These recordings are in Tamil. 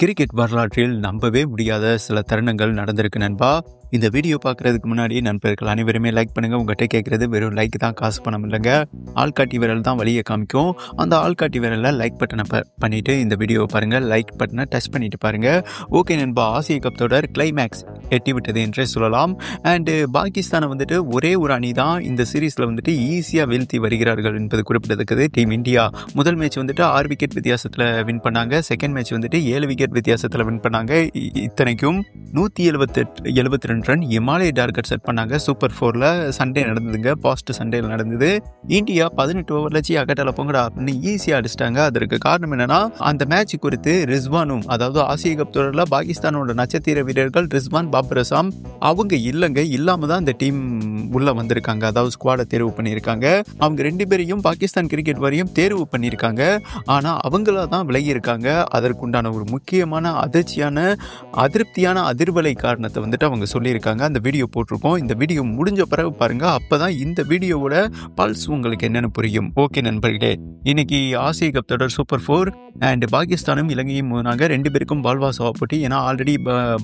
கிரிக்கெட் வரலாற்றில் நம்பவே முடியாத சில தருணங்கள் நடந்திருக்கு நண்பா. இந்த வீடியோ பார்க்குறதுக்கு முன்னாடி நண்பர்கள் அனைவருமே லைக் பண்ணுங்கள். உங்கள்கிட்ட கேட்குறது வெறும் லைக் தான், காசு பணம் இல்லைங்க. ஆள்காட்டி விரல் தான் வழியை காமிக்கும். அந்த ஆள்காட்டி விரலில் லைக் பட்டனை பண்ணிவிட்டு இந்த வீடியோவை பாருங்கள். லைக் பட்டனை டச் பண்ணிவிட்டு பாருங்கள். ஓகே நண்பா, ஆசிய கப் தொடர் கிளைமேக்ஸ் எட்டிவிட்டது என்றே சொல்லலாம். அண்டு பாகிஸ்தானை வந்துட்டு ஒரே ஒரு அணி தான் இந்த சீரீஸில் வந்துட்டு ஈஸியாக வீழ்த்தி வருகிறார்கள் என்பது குறிப்பிடத்தக்கது. டீம் இந்தியா முதல் மேட்ச் வந்துட்டு 6 விக்கெட் வித்தியாசத்தில் வின் பண்ணாங்க. செகண்ட் மேட்ச் வந்துட்டு 7 விக்கெட் வித்தியாசத்தில் வின் பண்ணாங்க. இத்தனைக்கும் 172 ரன் இமாலய டார்கெட் செட் பண்ணாங்க. சூப்பர் 4ல் சண்டே நடந்ததுங்க. பாஸ்ட் சண்டேல நடந்தது. இந்தியா 18 ஓவரில் அகட்டல பொங்கடா அப்படின்னு ஈஸியாக அடிச்சிட்டாங்க. அதற்கு காரணம் என்னன்னா, அந்த மேட்ச் குறித்து ரிஸ்வானும், அதாவது ஆசிய கப் தொடரில் பாகிஸ்தானோட நட்சத்திர வீரர்கள் ரிஸ்வான், பாபர் அசாம் அவங்க இல்லாம தான் இந்த டீம் உள்ள வந்திருக்காங்க. அதாவது ஸ்குவாடை தேர்வு பண்ணியிருக்காங்க. அவங்க 2 பேரையும் பாகிஸ்தான் கிரிக்கெட் வாரியம் தேர்வு பண்ணியிருக்காங்க. ஆனால் அவங்கள தான் விலகி இருக்காங்க. அதற்குண்டான ஒரு முக்கியமான அதிருப்தியான அதிர்வலை காரணத்தை வந்துட்டு அவங்க சொல்லியிருக்காங்க. அந்த வீடியோ போட்டிருக்கோம். இந்த வீடியோ முடிஞ்ச பிறகு பாருங்க. அப்பதான் இந்த வீடியோவோட பல்ஸ் உங்களுக்கு என்னன்னு புரியும். ஓகே நண்பர்களே, இன்னைக்கு ஆசிய கப் தொடர் சூப்பர் 4 அண்ட் பாகிஸ்தானும் இலங்கையும் மோதினாங்க. 2 பேருக்கும் பால்வாசா போட்டி. ஏன்னா ஆல்ரெடி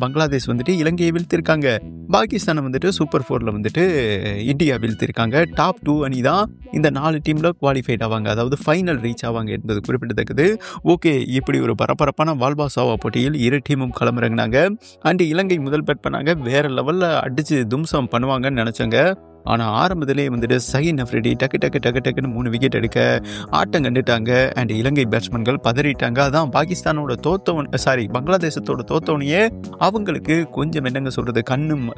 பங்களாதேஷ் வந்துட்டு இலங்கையை வீழ்த்திருக்காங்க. பாகிஸ்தானை வந்துட்டு சூப்பர் 4ல வந்துட்டு இந்தியா வீழ்த்திருக்காங்க. டாப் 2 அணி தான் இந்த 4 டீம்ல குவாலிஃபைட் ஆவாங்க, அதாவது ஃபைனல் ரீச் ஆவாங்க என்பது குறிப்பிடத்தக்கது. ஓகே, இப்படி ஒரு பரபரப்பான வால்பாசாவா போட்டியில் இரு டீமும் களமிறங்கினாங்க. அண்ட் இலங்கை முதல் பேட் பண்ணாங்க. வேற லெவல்ல அடிச்சு தும்சம் பண்ணுவாங்கன்னு நினைச்சாங்க. ஆனால் ஆரம்பத்திலே வந்துட்டு சஹீன் அஃப்ரிடி டக்குன்னு 3 விக்கெட் எடுக்க ஆட்டம் கண்டுட்டாங்க. அண்ட் இலங்கை பேட்ஸ்மேன்கள் பதறிட்டாங்க. அதான் பாகிஸ்தானோட பங்களாதேசத்தோட தோத்தவனையே அவங்களுக்கு கொஞ்சம் என்னங்க சொல்றது,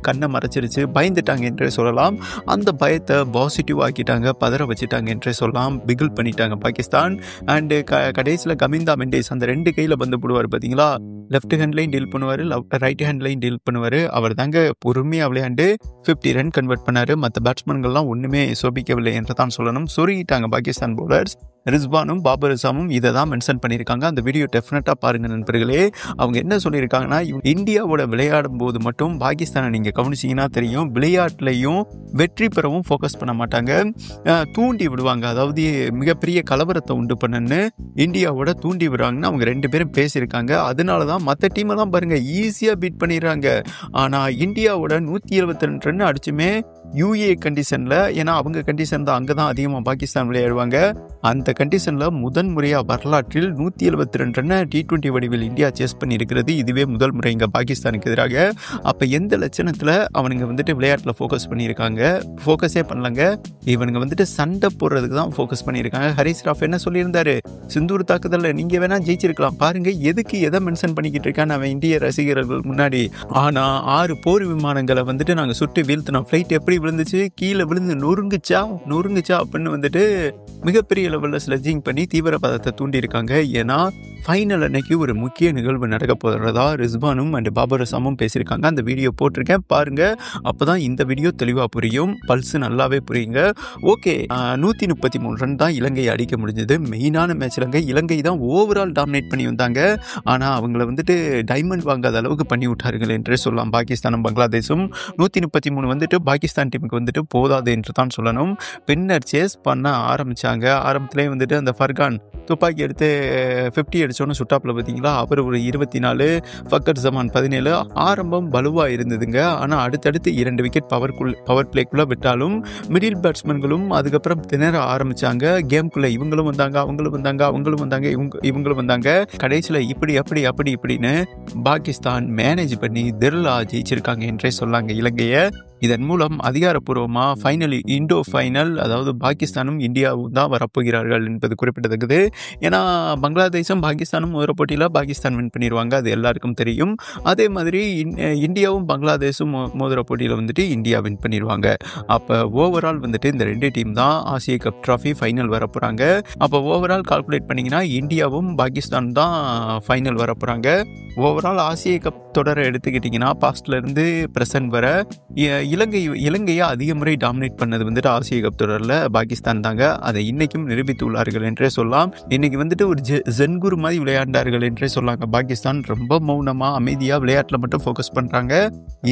கண்ணை மறைச்சிருச்சு, பயந்துட்டாங்க என்றே சொல்லலாம். அந்த பயத்தை பாசிட்டிவ் ஆக்கிட்டாங்க, பதற வச்சுட்டாங்க என்றே சொல்லலாம். பிகில் பண்ணிட்டாங்க பாகிஸ்தான். அண்டு கடைசியில் கமிந்தா மெண்டேஸ் அந்த 2 கையில் பந்து போடுவார் பார்த்தீங்களா, லெஃப்ட் ஹேண்ட்லையும் டீல் பண்ணுவார், ரைட் ஹேண்ட்லையும் டீல் பண்ணுவார். அவர் தாங்க பொறுமையாக விளையாண்டு 50 ரன் கன்வெர்ட் பண்ணார். மற்ற பேட்ஸ்மேன்கள்லாம் ஒன்றுமே சோபிக்கவில்லை என்று தான் சொல்லணும். சொருகிட்டாங்க பாகிஸ்தான் பவுலர்ஸ். ரிஸ்வானும் பாபர் அசாமும் இதை தான் மென்ஷன் பண்ணியிருக்காங்க. அந்த வீடியோ டெஃபினட்டாக பாருங்க நண்பர்களே. அவங்க என்ன சொல்லியிருக்காங்கன்னா, இந்தியாவோட விளையாடும் போது மட்டும் பாகிஸ்தானை நீங்கள் கவனிச்சிங்கன்னா தெரியும், விளையாட்டுலையும் வெற்றி பெறவும் ஃபோக்கஸ் பண்ண மாட்டாங்க, தூண்டி விடுவாங்க. அதாவது மிகப்பெரிய கலவரத்தை உண்டு பண்ணன்னு இந்தியாவோட தூண்டி விடுறாங்கன்னு அவங்க 2 பேரும் பேசியிருக்காங்க. அதனால தான் மற்ற டீமெல்லாம் பாருங்கள் ஈஸியாக பீட் பண்ணிடுறாங்க. ஆனால் இந்தியாவோட 172 ரன் அடிச்சுமே யூஏ கண்டிஷனில், ஏன்னா அவங்க கண்டிஷன் தான், அங்கே தான் அதிகமாக பாகிஸ்தான் விளையாடுவாங்க. அந்த கண்டிஷனில் முதன் முறையாக வரலாற்றில் 172 ரன்னை T20 வடிவில் இந்தியா சேஸ் பண்ணியிருக்கிறது. இதுவே முதல் முறை இங்கே பாகிஸ்தானுக்கு எதிராக. அப்போ எந்த லட்சணத்தில் அவனுங்க வந்துட்டு விளையாட்டில் ஃபோக்கஸ் பண்ணியிருக்காங்க? ஃபோக்கஸே பண்ணலங்க. இவனுங்க வந்துட்டு சண்டை போடுறதுக்கு தான் ஃபோக்கஸ் பண்ணியிருக்காங்க. ஹரிஸ் ராஃப் என்ன சொல்லியிருந்தாரு, சிந்தூர் தாக்குதலில் நீங்கள் வேணால் ஜெயிச்சிருக்கலாம், பாருங்கள் எதுக்கு எதை மென்ஷன் பண்ணிக்கிட்டு இருக்கான்னு அவன் இந்திய ரசிகர்கள் முன்னாடி. ஆனால் 6 போர் விமானங்களை வந்துட்டு நாங்கள் சுட்டு வீழ்த்தினோம். ஃப்ளைட் எப்படி விழுந்துச்சு, கீழே விழுந்து நொறுங்குச்சா அப்படின்னு வந்துட்டு மிகப்பெரிய லெவலில் ஸ்லெட்ஜிங் பண்ணி தீவிரவாதத்தை தூண்டியிருக்காங்க. ஏன்னா ஃபைனல் அன்னைக்கு ஒரு முக்கிய நிகழ்வு நடக்க போகிறதா ரிஸ்வானும் அண்ட் பாபர் அசாமும் பேசியிருக்காங்க. அந்த வீடியோ போட்டிருக்கேன் பாருங்க. அப்போ தான் இந்த வீடியோ தெளிவாக புரியும், பல்ஸ் நல்லாவே புரியுங்க. ஓகே, 133 ரன் தான் இலங்கை அடிக்க முடிஞ்சது. மெயினான மேட்ச்லங்க இலங்கை தான் ஓவரால் டாமினேட் பண்ணி வந்தாங்க. ஆனால் அவங்கள வந்துட்டு டைமண்ட் வாங்காத அளவுக்கு பண்ணி விட்டார்கள் என்றே சொல்லலாம். பாகிஸ்தானும் பங்களாதேஷும் 133 வந்துட்டு பாகிஸ்தான் டீமுக்கு வந்துட்டு போதாது என்று தான் சொல்லணும். பின்னர் சேஸ் பண்ண ஆரம்பித்தாங்க. ஆரம்பத்திலே வந்துட்டு அந்த ஃபர்கான் துப்பாக்கி எடுத்து 50 அடிச்சோன்னு சுட்டாப்பில் பார்த்தீங்களா, அவர் ஒரு 24, ஃபக்கர் ஜமான் 17. ஆரம்பம் வலுவாக இருந்ததுங்க. ஆனால் அடுத்தடுத்து 2 விக்கெட் பவர் பிளேக்குள்ளே விட்டாலும் மிடில் பேட்ஸ்மேன்களும் அதுக்கப்புறம் திணற ஆரம்பித்தாங்க. கேம்குள்ளே இவங்களும் வந்தாங்க. கடைசியில் இப்படின்னு பாகிஸ்தான் மேனேஜ் பண்ணி திர்லா ஜெயிச்சிருக்காங்க என்றே சொல்லாங்க இலங்கையை. இதன் மூலம் அதிகாரப்பூர்வமாக இண்டோ ஃபைனல், அதாவது பாகிஸ்தானும் இந்தியாவும் தான் வரப்போகிறார்கள் என்பது குறிப்பிடத்தக்கது. ஏன்னா பங்களாதேஷும் பாகிஸ்தானும் மோதிர போட்டியில் பாகிஸ்தான் வின் பண்ணிடுவாங்க, அது எல்லாருக்கும் தெரியும். அதே மாதிரி இந்தியாவும் பங்களாதேஷும் மோதிர போட்டியில் வந்துட்டு இந்தியா வின் பண்ணிடுவாங்க. அப்போ ஓவரால் வந்துட்டு இந்த 2 டீம் தான் ஆசிய கப் ட்ராஃபி ஃபைனல் வரப்போகிறாங்க. அப்போ ஓவரால் கால்குலேட் பண்ணிங்கன்னா இந்தியாவும் பாகிஸ்தான் தான் ஃபைனல் வரப்போகிறாங்க. ஓவரால் ஆசிய கப் தொடரை எடுத்துக்கிட்டிங்கன்னா பாஸ்ட்லேருந்து ப்ரெசன்ட் வர இலங்கையை அதிக முறை டாமினேட் பண்ணது வந்துட்டு ஆசிய கப் தொடரில் பாகிஸ்தான் தாங்க. அதை இன்னைக்கும் நிரூபித்துள்ளார்கள் என்றே சொல்லலாம். இன்னைக்கு வந்துட்டு ஒரு ஜென்குரு மாதிரி விளையாண்டார்கள் என்றே சொல்லாங்க. பாகிஸ்தான் ரொம்ப மௌனமாக அமைதியாக விளையாட்டில் மட்டும் ஃபோக்கஸ் பண்ணுறாங்க.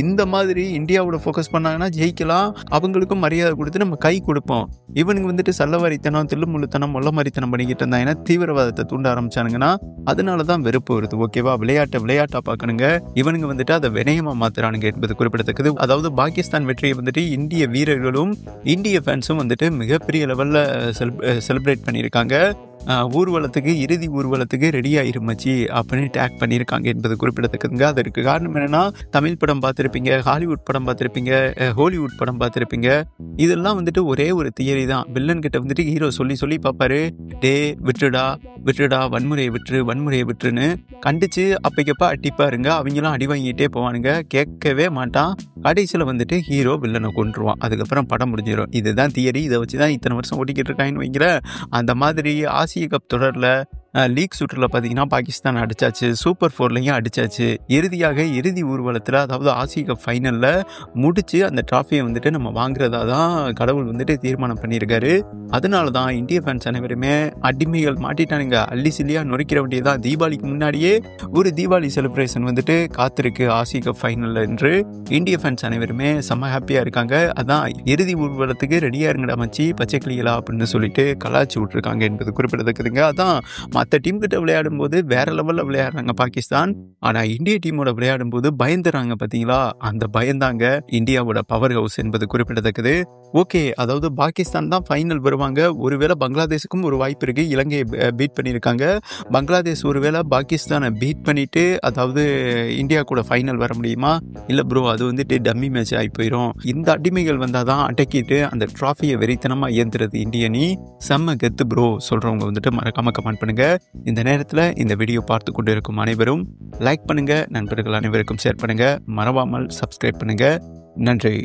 இந்த மாதிரி இந்தியாவோட ஃபோக்கஸ் பண்ணாங்கன்னா ஜெயிக்கலாம், அவங்களுக்கும் மரியாதை கொடுத்து நம்ம கை கொடுப்போம். இவனுக்கு வந்துட்டு சல்லவாரித்தனம், தில்லுமுள்ளுத்தனம், மொல்லமாரித்தனம் பண்ணிக்கிட்டு இருந்தாங்கன்னா தீவிரவாதத்தை தூண்ட ஆரம்பிச்சானுங்கன்னா அதனால தான் வெறுப்பு வருது. ஓகேவா? விளையாட்டா பார்க்கணுங்க. இவனுங்க வந்துட்டு அதை வினயமா மாத்துறானுங்க என்பது குறிப்பிடத்தக்கது. அதாவது பாகிஸ்தான் வெற்றியை வந்துட்டு இந்திய வீரர்களும் இந்திய ஃபேன்ஸும் வந்துட்டு மிகப்பெரிய லெவலில் செலிப்ரேட் பண்ணியிருக்காங்க. இறுதி ஊர்வலத்துக்கு ரெடி ஆயிருமச்சி அப்படின்னு டேக் பண்ணியிருக்காங்க என்பது குறிப்பிடத்தக்கதுங்க. அதற்கு காரணம் என்னன்னா, தமிழ் படம் பார்த்துருப்பீங்க, ஹாலிவுட் படம் பார்த்துருப்பீங்க, ஹாலிவுட் படம் பார்த்துருப்பீங்க. இதெல்லாம் வந்துட்டு ஒரே ஒரு தியரி தான். வில்லன் கிட்ட வந்துட்டு ஹீரோ சொல்லி பார்ப்பாரு, டே விட்டுடா வன்முறையை விட்டுருன்னு கண்டிச்சு அப்பைக்கப்ப அடிப்பாருங்க. அவங்களாம் அடி வாங்கிட்டே போவானுங்க, கேட்கவே மாட்டான். கடைசியில் வந்துட்டு ஹீரோ வில்லனை கொன்றுவான். அதுக்கப்புறம் படம் முடிஞ்சிடும். இதுதான் தியரி. இதை வச்சு தான் இத்தனை வருஷம் ஓட்டிக்கிட்டு இருக்காங்கன்னு வைங்கிற. அந்த மாதிரி ஆசிய கப் தொடரில் லீக் சுற்றில் பார்த்தீங்கன்னா பாகிஸ்தான் அடிச்சாச்சு, சூப்பர் 4லையும் அடிச்சாச்சு. இறுதி ஊர்வலத்தில், அதாவது ஆசிய கப் ஃபைனலில் முடிச்சு அந்த டிராஃபியை வந்துட்டு நம்ம வாங்குறதா தான் கடவுள் வந்துட்டு தீர்மானம் பண்ணியிருக்காரு. அதனால தான் இந்திய ஃபேன்ஸ் அனைவருமே அடிமைகள் மாட்டிட்டானுங்க. அள்ளி சில்லியாக நொறுக்கிற வேண்டியதான். தீபாவளிக்கு முன்னாடியே ஒரு தீபாவளி செலிப்ரேஷன் வந்துட்டு காத்திருக்கு ஆசிய கப் ஃபைனலில் என்று இந்திய ஃபேன்ஸ் அனைவருமே செம்ம ஹாப்பியாக இருக்காங்க. அதான் இறுதி ஊர்வலத்துக்கு ரெடியாக இருங்கடா மச்சி, பச்சை கிளிகளா அப்படின்னு சொல்லிட்டு கலாச்சி விட்ருக்காங்க என்பது குறிப்பிடத்தக்கதுங்க. அதான் மற்ற டீம் கிட்ட விளையாடும் போது வேற லெவலில் விளையாடுறாங்க பாகிஸ்தான். ஆனால் இந்திய டீமோட விளையாடும் போது பயந்துறாங்க. பார்த்தீங்களா? அந்த பயந்தாங்க இந்தியாவோட பவர் ஹவுஸ் என்பது குறிப்பிடத்தக்கது. ஓகே, அதாவது பாகிஸ்தான் தான் ஃபைனல் வருவாங்க. ஒருவேளை பங்களாதேஷுக்கும் ஒரு வாய்ப்பு இருக்கு. இலங்கையை பீட் பண்ணியிருக்காங்க. பங்களாதேஷ் ஒருவேளை பாகிஸ்தானை பீட் பண்ணிட்டு அதாவது இந்தியா கூட ஃபைனல் வர முடியுமா? இல்லை ப்ரோ, அது வந்துட்டு டம்மி மேட்ச் ஆகி போயிடும். இந்த அடிமைகள் வந்தால் தான் அடக்கிட்டு அந்த ட்ராஃபியை வெறித்தனமாக ஏந்துறது இந்திய அணி. செம்ம கெத்து ப்ரோ சொல்கிறவங்க வந்துட்டு மறக்காம கமெண்ட் பண்ணுங்க. இந்த நேரத்தில் இந்த வீடியோ பார்த்து கொண்டு இருக்கும் அனைவரும் லைக் பண்ணுங்க, நண்பர்கள் அனைவருக்கும் ஷேர் பண்ணுங்க, மறவாமல் சப்ஸ்கிரைப் பண்ணுங்க. நன்றி.